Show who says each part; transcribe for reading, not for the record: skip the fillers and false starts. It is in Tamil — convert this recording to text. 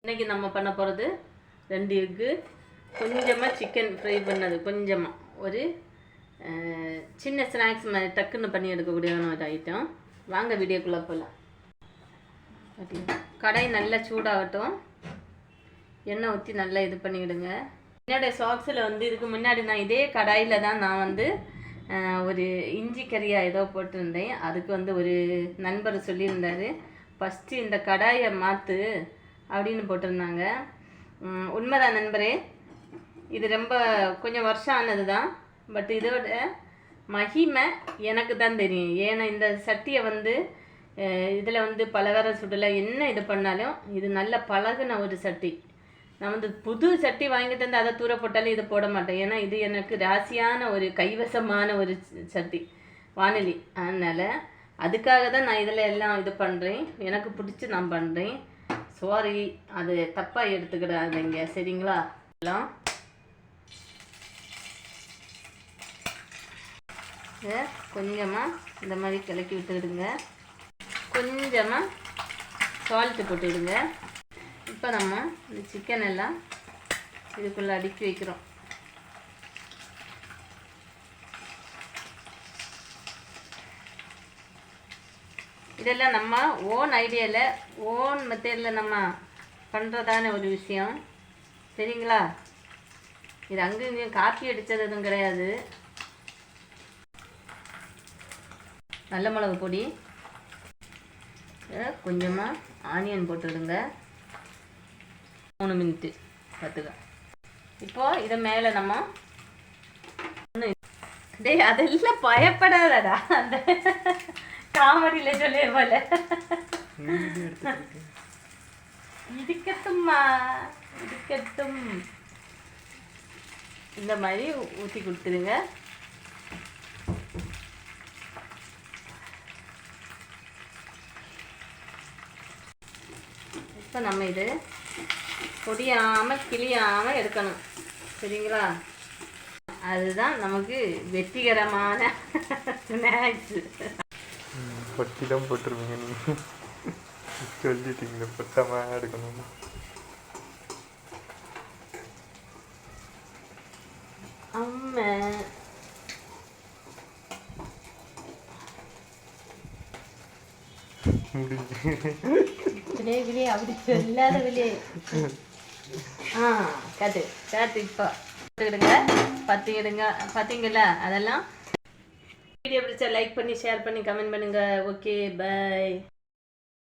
Speaker 1: இன்றைக்கி நம்ம பண்ண போகிறது 2 எக்கு, கொஞ்சமாக சிக்கன் ஃப்ரை பண்ணது, கொஞ்சமாக ஒரு சின்ன ஸ்நாக்ஸ் மாதிரி டக்குன்னு பண்ணி எடுக்கக்கூடியதான ஒரு ஐட்டம். வாங்க வீடியோக்குள்ளே போகலாம். கடாய் நல்லா சூடாகட்டும். எண்ணெய் ஊற்றி நல்லா இது பண்ணிவிடுங்க. என்னுடைய சாக்ஸில் இதுக்கு முன்னாடி நான் இதே கடாயில் தான் நான் ஒரு இஞ்சி கறியாக ஏதோ போட்டிருந்தேன். அதுக்கு ஒரு நண்பர் சொல்லியிருந்தார், ஃபஸ்ட்டு இந்த கடாயை மாற்று அப்படின்னு போட்டிருந்தாங்க. உண்மைதான் நண்பரே, இது ரொம்ப கொஞ்சம் வருஷம் ஆனது தான். பட் இதோட மகிமை எனக்கு தான் தெரியும். ஏன்னா இந்த சட்டியை இதில் பலகார சுடலை என்ன இது பண்ணாலும் இது நல்ல பழகுன ஒரு சட்டி. நான் புது சட்டி வாங்கிட்டு அதை தூர போட்டாலும் இது போட மாட்டேன். ஏன்னா இது எனக்கு ராசியான ஒரு கைவசமான ஒரு சட்டி, வானொலி. அதனால் அதுக்காக தான் நான் இதில் எல்லாம் இது பண்ணுறேன். எனக்கு பிடிச்சி நான் பண்ணுறேன். சாரி, அது தப்பாக எடுத்துக்கிடாதீங்க, சரிங்களா? எல்லாம் கொஞ்சமாக இந்த மாதிரி கிளக்கி விட்டுடுங்க. கொஞ்சமாக சால்ட்டு போட்டுவிடுங்க. இப்போ நம்ம இந்த சிக்கன் எல்லாம் இதுக்குள்ளே அடுக்கி வைக்கிறோம். இதெல்லாம் நம்ம ஓன் ஐடியாவில் ஓன் மெத்தடில் நம்ம பண்ணுறதான ஒரு விஷயம், சரிங்களா? இது அங்கே இங்கேயும் காப்பி அடித்தது எதுவும் கிடையாது. நல்ல மிளகு பொடி, கொஞ்சமாக ஆனியன் போட்டுவிடுங்க. 3 மினிட்டு பார்த்துக்க. இப்போது இதை மேலே நம்ம அதெல்லாம் பயப்படாதடா, அந்த காமெடியில் சொல்லிய போல இருக்கட்டும்மா, இருக்கட்டும். இந்த மாதிரி ஊற்றி கொடுத்துருங்க. இப்போ நம்ம இது பொடியாமல் கிளியாமல் எடுக்கணும், சரிங்களா? அதுதான் நமக்கு வெற்றிகரமான ஸ்நாக்ஸு.
Speaker 2: பட்டி தான் போட்டுருவீங்க நீங்கள், சொல்லிட்டீங்க பொட்டமாக எடுக்கணும்.
Speaker 1: அம்மா விலையே அப்படி சொல்லாத விலையே. காட்டு காட்டு. இப்போ பார்த்தீங்களா? அதெல்லாம் வீடியோ பிடிச்சா லைக் பண்ணி ஷேர் பண்ணி கமெண்ட் பண்ணுங்கள். Okay, by.